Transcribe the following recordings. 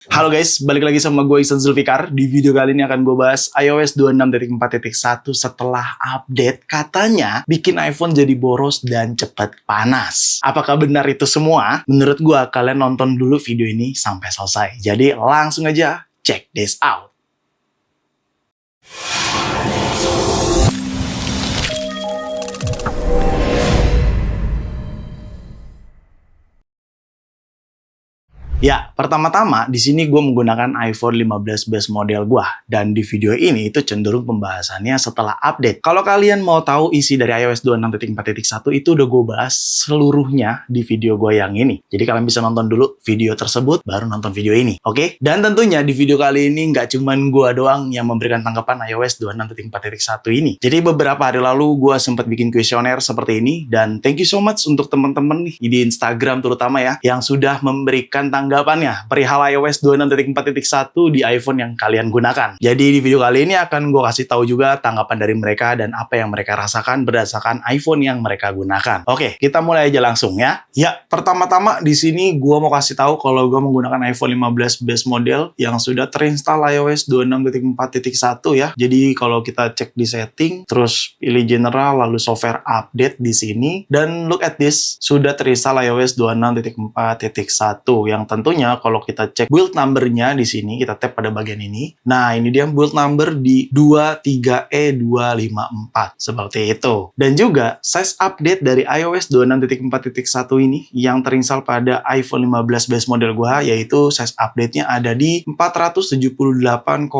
Halo guys, balik lagi sama gue Ihsan Zulfikar. Di video kali ini akan gue bahas iOS 26.4.1 setelah update katanya bikin iPhone jadi boros dan cepat panas. Apakah benar itu semua? Menurut gue, kalian nonton dulu video ini sampai selesai. Jadi langsung aja check this out. Ya, pertama-tama di sini gue menggunakan iPhone 15 base model gue, dan di video ini itu cenderung pembahasannya setelah update. Kalau kalian mau tahu isi dari iOS 26.4.1 itu udah gue bahas seluruhnya di video gue yang ini. Jadi kalian bisa nonton dulu video tersebut, baru nonton video ini, oke? Dan tentunya di video kali ini nggak cuman gue doang yang memberikan tanggapan iOS 26.4.1 ini. Jadi beberapa hari lalu gue sempat bikin kuesioner seperti ini, dan thank you so much untuk teman-teman nih di Instagram terutama ya, yang sudah memberikan tanggapannya perihal iOS 26.4.1 di iPhone yang kalian gunakan. Jadi di video kali ini akan gue kasih tahu juga tanggapan dari mereka dan apa yang mereka rasakan berdasarkan iPhone yang mereka gunakan. Oke, kita mulai aja langsung ya. Ya, pertama-tama di sini gue mau kasih tahu kalau gue menggunakan iPhone 15 base model yang sudah terinstall iOS 26.4.1 ya. Jadi kalau kita cek di setting, terus pilih general, lalu software update di sini, dan look at this, sudah terinstall iOS 26.4.1 yang tentunya kalau kita cek build number-nya di sini, kita tap pada bagian ini. Nah, ini dia build number di 23E254 seperti itu. Dan juga size update dari iOS 26.4.1 ini yang terinstall pada iPhone 15 base model gua, yaitu size update-nya ada di 478,2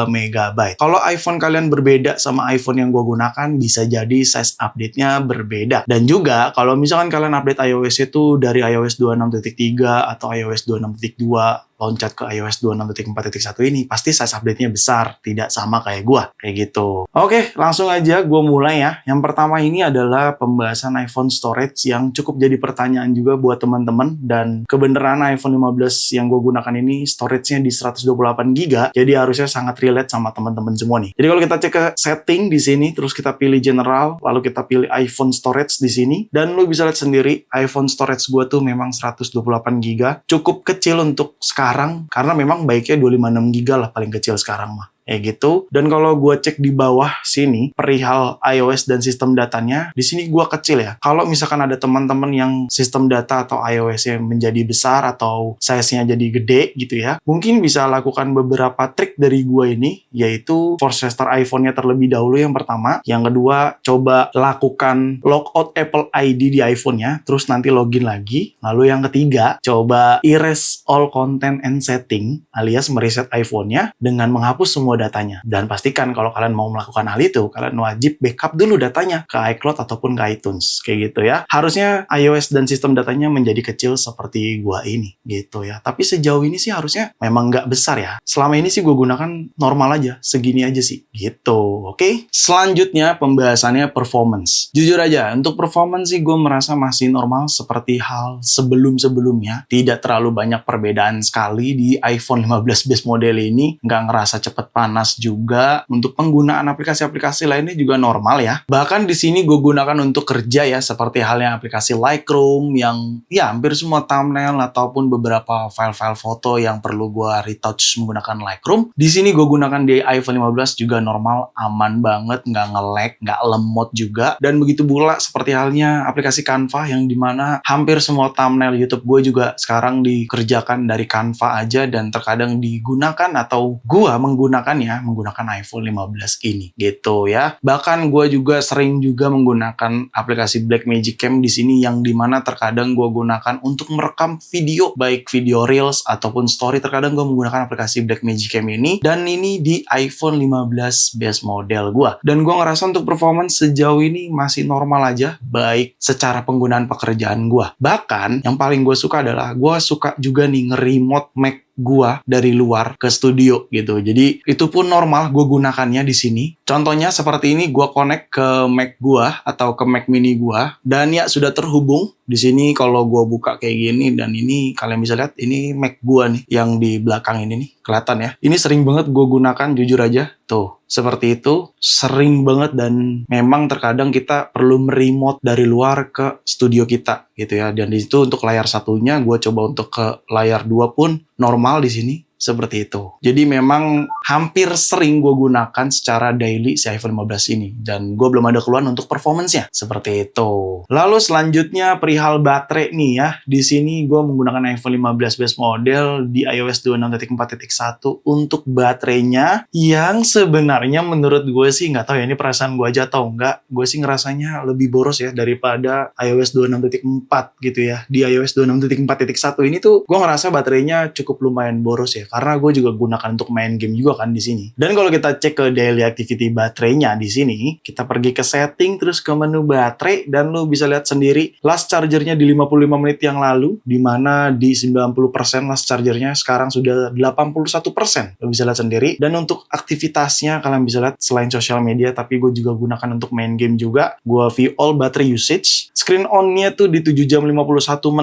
MB. Kalau iPhone kalian berbeda sama iPhone yang gua gunakan, bisa jadi size update-nya berbeda. Dan juga kalau misalkan kalian update iOS itu dari iOS 26.3 atau iOS 26.2 loncat ke iOS 26.4.1 ini, pasti size update-nya besar, tidak sama kayak gua, kayak gitu. Oke, langsung aja gua mulai ya. Yang pertama ini adalah pembahasan iPhone storage yang cukup jadi pertanyaan juga buat teman-teman, dan kebenaran iPhone 15 yang gua gunakan ini storage-nya di 128 GB, jadi harusnya sangat relate sama teman-teman semua nih. Jadi kalau kita cek ke setting di sini, terus kita pilih general, lalu kita pilih iPhone storage di sini, dan lu bisa lihat sendiri iPhone storage gua tuh memang 128 GB, cukup kecil untuk sekarang, karena memang baiknya 256 GB lah paling kecil sekarang mah. Gitu. Dan kalau gue cek di bawah sini perihal iOS dan sistem datanya, di sini gue kecil ya. Kalau misalkan ada teman-teman yang sistem data atau iOS-nya menjadi besar atau size-nya jadi gede gitu ya, mungkin bisa lakukan beberapa trik dari gue ini, yaitu force restart iPhone-nya terlebih dahulu yang pertama. Yang kedua, coba lakukan logout Apple ID di iPhone-nya, terus nanti login lagi. Lalu yang ketiga, coba erase all content and setting, alias mereset iPhone-nya dengan menghapus semua datanya. Dan pastikan kalau kalian mau melakukan hal itu, kalian wajib backup dulu datanya ke iCloud ataupun ke iTunes, kayak gitu ya. Harusnya iOS dan sistem datanya menjadi kecil seperti gua ini, gitu ya. Tapi sejauh ini sih harusnya memang nggak besar ya. Selama ini sih gua gunakan normal aja, segini aja sih, gitu. Oke? Selanjutnya pembahasannya performance. Jujur aja, untuk performance sih gua merasa masih normal seperti hal sebelum-sebelumnya. Tidak terlalu banyak perbedaan sekali di iPhone 15 base model ini. Nggak ngerasa cepet panas juga. Untuk penggunaan aplikasi-aplikasi lainnya juga normal ya. Bahkan di sini gue gunakan untuk kerja ya, seperti halnya aplikasi Lightroom yang ya hampir semua thumbnail ataupun beberapa file-file foto yang perlu gue retouch menggunakan Lightroom. Di sini gue gunakan di iPhone 15 juga normal, aman banget, nggak nge-lag, nggak lemot juga. Dan begitu pula seperti halnya aplikasi Canva yang dimana hampir semua thumbnail YouTube gue juga sekarang dikerjakan dari Canva aja, dan terkadang digunakan atau gue menggunakan iPhone 15 ini, gitu ya. Bahkan gue juga sering juga menggunakan aplikasi Blackmagic Cam di sini, yang dimana terkadang gue gunakan untuk merekam video, baik video Reels ataupun Story. Terkadang gue menggunakan aplikasi Blackmagic Cam ini, dan ini di iPhone 15 base model gue. Dan gue ngerasa untuk performance sejauh ini masih normal aja, baik secara penggunaan pekerjaan gue. Bahkan yang paling gue suka adalah gue suka juga nih nge-remote Mac gua dari luar ke studio gitu. Jadi itu pun normal gue gunakannya di sini. Contohnya seperti ini, gua connect ke Mac gua atau ke Mac mini gua, dan ya sudah terhubung. Di sini kalau gua buka kayak gini, dan ini kalian bisa lihat ini Mac gua nih yang di belakang ini nih, kelihatan ya. Ini sering banget gua gunakan, jujur aja. Tuh, seperti itu, sering banget, dan memang terkadang kita perlu meremote dari luar ke studio kita gitu ya. Dan di situ untuk layar satunya gua coba untuk ke layar 2 pun normal di sini. Seperti itu. Jadi memang hampir sering gue gunakan secara daily si iPhone 15 ini. Dan gue belum ada keluhan untuk performance-nya. Seperti itu. Lalu selanjutnya perihal baterai nih ya. Di sini gue menggunakan iPhone 15 base model di iOS 26.4.1 untuk baterainya yang sebenarnya menurut gue sih, nggak tahu ya ini perasaan gue aja atau enggak, gue sih ngerasanya lebih boros ya daripada iOS 26.4 gitu ya. Di iOS 26.4.1 ini tuh gue ngerasa baterainya cukup lumayan boros ya. Karena gue juga gunakan untuk main game juga kan di sini. Dan kalau kita cek ke daily activity baterainya di sini, kita pergi ke setting terus ke menu baterai, dan lu bisa lihat sendiri last chargernya di 55 menit yang lalu, di mana di 90% last chargernya sekarang sudah 81%. Lu bisa lihat sendiri. Dan untuk aktivitasnya kalian bisa lihat selain sosial media, tapi gue juga gunakan untuk main game juga. Gue view all battery usage. Screen on-nya tuh di 7 jam 51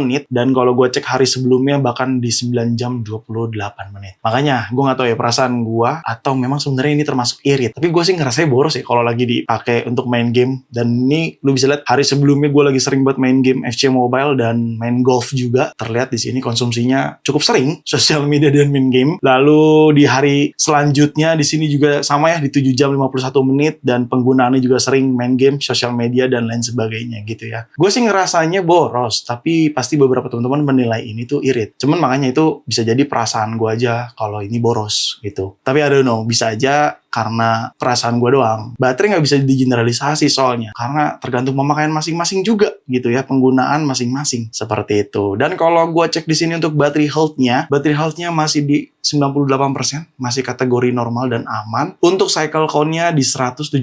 menit, dan kalau gue cek hari sebelumnya bahkan di 9 jam 28 menit. Makanya gue gak tahu ya perasaan gue atau memang sebenarnya ini termasuk irit. Tapi gue sih ngerasanya boros ya kalau lagi dipakai untuk main game. Dan ini lu bisa lihat hari sebelumnya gue lagi sering buat main game FC Mobile dan main golf juga. Terlihat di sini konsumsinya cukup sering sosial media dan main game. Lalu di hari selanjutnya di sini juga sama ya, di 7 jam 51 menit, dan penggunaannya juga sering main game, sosial media dan lain sebagainya gitu ya. Gue sih ngerasanya boros, tapi pasti beberapa teman-teman menilai ini tuh irit. Cuman makanya itu bisa jadi perasaan gue aja kalau ini boros gitu. Tapi I don't know, bisa aja karena perasaan gue doang. Baterai nggak bisa digeneralisasi soalnya, karena tergantung pemakaian masing-masing juga gitu ya, penggunaan masing-masing seperti itu. Dan kalau gue cek di sini untuk battery health-nya masih di 98%, masih kategori normal dan aman. Untuk cycle count-nya di 178,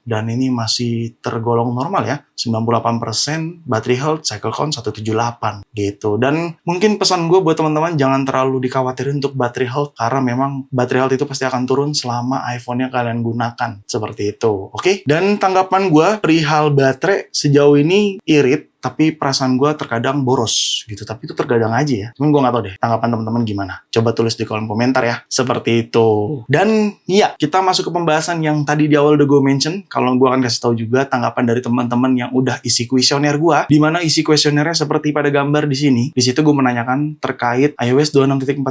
dan ini masih tergolong normal ya, 98% battery health, cycle count 178 gitu. Dan mungkin pesan gue buat teman-teman, jangan terlalu dikhawatirin untuk battery health, karena memang battery health itu pasti akan turun selama iPhone-nya kalian gunakan. Seperti itu. Oke? Dan tanggapan gue perihal baterai sejauh ini irit, tapi perasaan gue terkadang boros gitu. Tapi itu terkadang aja ya. Cuman gue gak tau deh tanggapan teman-teman gimana. Coba tulis di kolom komentar ya. Seperti itu. Dan ya, kita masuk ke pembahasan yang tadi di awal udah gue mention. Kalau gue akan kasih tahu juga tanggapan dari teman-teman yang udah isi kuesioner gue. Dimana isi kuesionernya seperti pada gambar di sini. Di situ gue menanyakan terkait iOS 26.4.1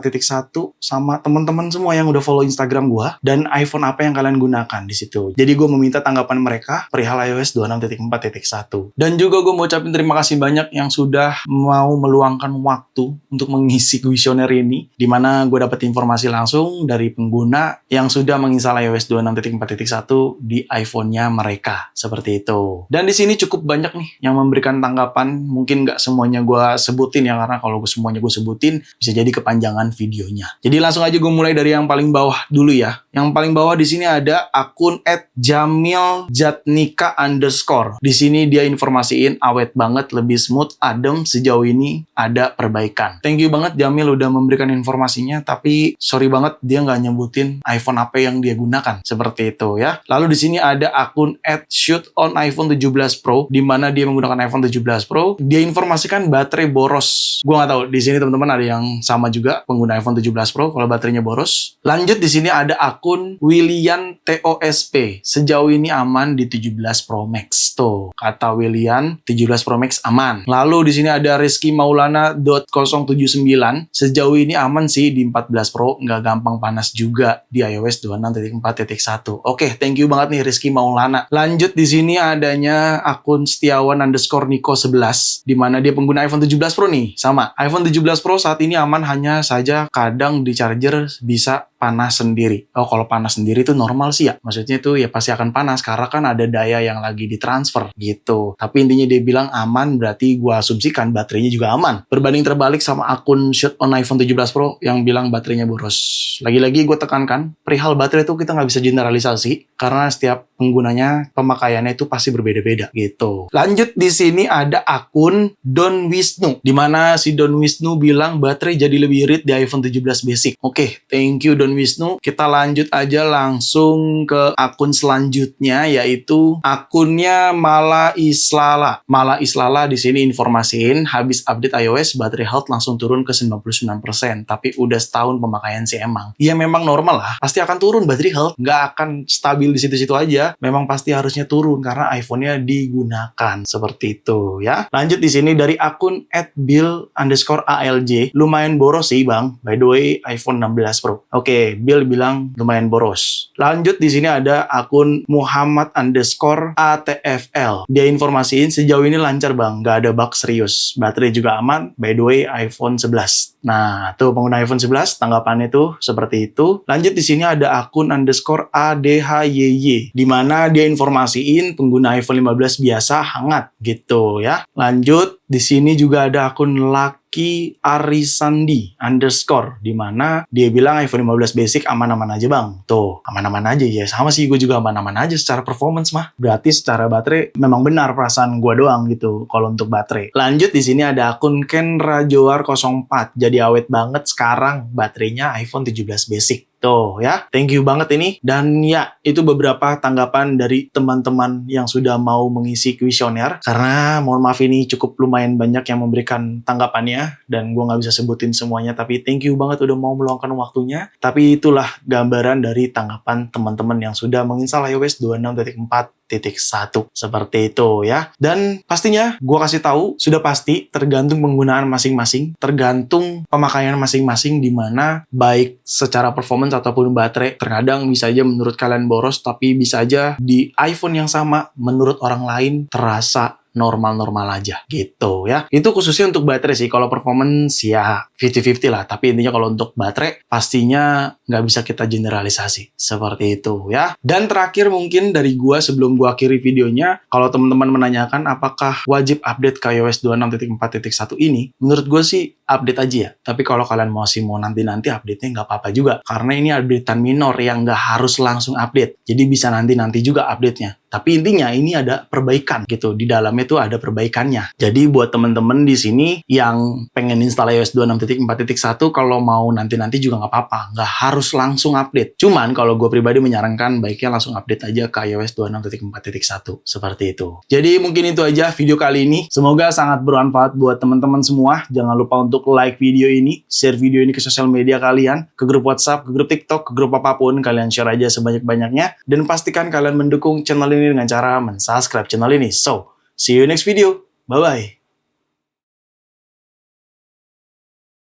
sama teman-teman semua yang udah follow Instagram gue, dan iPhone apa yang kalian gunakan di situ. Jadi gue meminta tanggapan mereka perihal iOS 26.4.1. Dan juga gue mau ucapin terima kasih banyak yang sudah mau meluangkan waktu untuk mengisi kuesioner ini, di mana gue dapat informasi langsung dari pengguna yang sudah menginstal iOS 26.4.1 di iPhone-nya mereka. Seperti itu. Dan di sini cukup banyak nih yang memberikan tanggapan. Mungkin nggak semuanya gue sebutin ya, karena kalau semuanya gue sebutin bisa jadi kepanjangan videonya. Jadi langsung aja gue mulai dari yang paling bawah dulu ya. Yang paling bawah di sini ada akun @jamiljatnika_. Di sini dia informasiin awet banget, lebih smooth, adem, sejauh ini ada perbaikan. Thank you banget Jamil udah memberikan informasinya, tapi sorry banget dia nggak nyebutin iPhone apa yang dia gunakan. Seperti itu ya. Lalu di sini ada akun @shoot_on_iPhone 17 Pro, di mana dia menggunakan iPhone 17 Pro. Dia informasikan baterai boros. Gue nggak tahu di sini teman-teman ada yang sama juga pengguna iPhone 17 Pro kalau baterainya boros. Lanjut di sini ada akun Willian TOSP. Sejauh ini aman di 17 Pro Max. Tuh, kata Willian 17 Pro Max aman. Lalu di sini ada Rizky Maulana .079. Sejauh ini aman sih di 14 Pro, nggak gampang panas juga di iOS 26.4.1. Oke, thank you banget nih Rizky Maulana. Lanjut di sini adanya akun Setiawan_Niko11, di mana dia pengguna iPhone 17 Pro nih. Sama, iPhone 17 Pro saat ini aman, hanya saja kadang di charger bisa panas sendiri. Oh, kalau panas sendiri itu normal sih ya. Maksudnya itu ya pasti akan panas karena kan ada daya yang lagi ditransfer gitu. Tapi intinya dia bilang aman, berarti gue asumsikan baterainya juga aman. Berbanding terbalik sama akun Shoot on iPhone 17 Pro yang bilang baterainya boros. Lagi-lagi gue tekankan, perihal baterai itu kita nggak bisa generalisasi, karena setiap penggunanya, pemakaiannya itu pasti berbeda-beda gitu. Lanjut, di sini ada akun Don Wisnu, di mana si Don Wisnu bilang baterai jadi lebih irit di iPhone 17 Basic. Oke, thank you Don Wisnu. Kita lanjut aja langsung ke akun selanjutnya, yaitu akunnya Mala Islala. Mala Islala di sini informasiin habis update iOS baterai health langsung turun ke 99%, tapi udah setahun pemakaian sih emang. Ya memang normal lah, pasti akan turun baterai health, nggak akan stabil di situ-situ aja. Memang pasti harusnya turun karena iPhone-nya digunakan seperti itu ya. Lanjut di sini dari akun @bill_alj, lumayan boros sih bang. By the way, iPhone 16 Pro. Oke, Bill bilang lumayan boros. Lanjut di sini ada akun Muhammad_ATFL. Dia informasiin sejauh ini lancar bang, nggak ada bug serius. Baterai juga aman. By the way, iPhone 11. Nah, tuh pengguna iPhone 11 tanggapannya tuh seperti itu. Lanjut di sini ada akun _ADHYY, di mana dia informasiin pengguna iPhone 15 biasa hangat gitu ya. Lanjut di sini juga ada akun Lucky Arisandi _ di mana dia bilang iPhone 15 Basic aman-aman aja bang. Tuh, aman-aman aja ya. Sama sih, gue juga aman-aman aja secara performance mah. Berarti secara baterai memang benar perasaan gue doang gitu kalau untuk baterai. Lanjut di sini ada akun Ken Rajoar 04. Jadi awet banget sekarang baterainya iPhone 17 Basic. Tuh ya, thank you banget ini. Dan ya, itu beberapa tanggapan dari teman-teman yang sudah mau mengisi kuesioner. Karena mohon maaf ini cukup lumayan banyak yang memberikan tanggapannya. Dan gue nggak bisa sebutin semuanya, tapi thank you banget udah mau meluangkan waktunya. Tapi itulah gambaran dari tanggapan teman-teman yang sudah menginstal iOS 26.4.1 seperti itu ya. Dan pastinya gue kasih tahu sudah pasti tergantung penggunaan masing-masing, tergantung pemakaian masing-masing, di mana baik secara performance ataupun baterai terkadang bisa aja menurut kalian boros, tapi bisa aja di iPhone yang sama menurut orang lain terasa normal-normal aja gitu ya. Itu khususnya untuk baterai sih. Kalau performance ya 50-50 lah. Tapi intinya kalau untuk baterai pastinya nggak bisa kita generalisasi. Seperti itu ya. Dan terakhir mungkin dari gua sebelum gua akhiri videonya, kalau teman-teman menanyakan apakah wajib update ke iOS 26.4.1 ini, menurut gua sih update aja ya. Tapi kalau kalian masih mau nanti-nanti update-nya nggak apa-apa juga. Karena ini updatean minor yang nggak harus langsung update. Jadi bisa nanti-nanti juga update-nya. Tapi intinya ini ada perbaikan gitu. Di dalamnya itu ada perbaikannya. Jadi buat temen-temen di sini yang pengen install iOS 26.4.1, kalau mau nanti-nanti juga nggak apa-apa. Nggak harus langsung update. Cuman kalau gue pribadi menyarankan baiknya langsung update aja ke iOS 26.4.1. Seperti itu. Jadi mungkin itu aja video kali ini. Semoga sangat bermanfaat buat teman-teman semua. Jangan lupa untuk like video ini, share video ini ke sosial media kalian, ke grup WhatsApp, ke grup TikTok, ke grup apapun. Kalian share aja sebanyak-banyaknya. Dan pastikan kalian mendukung channel ini dengan cara mensubscribe channel ini. So, see you next video. Bye-bye.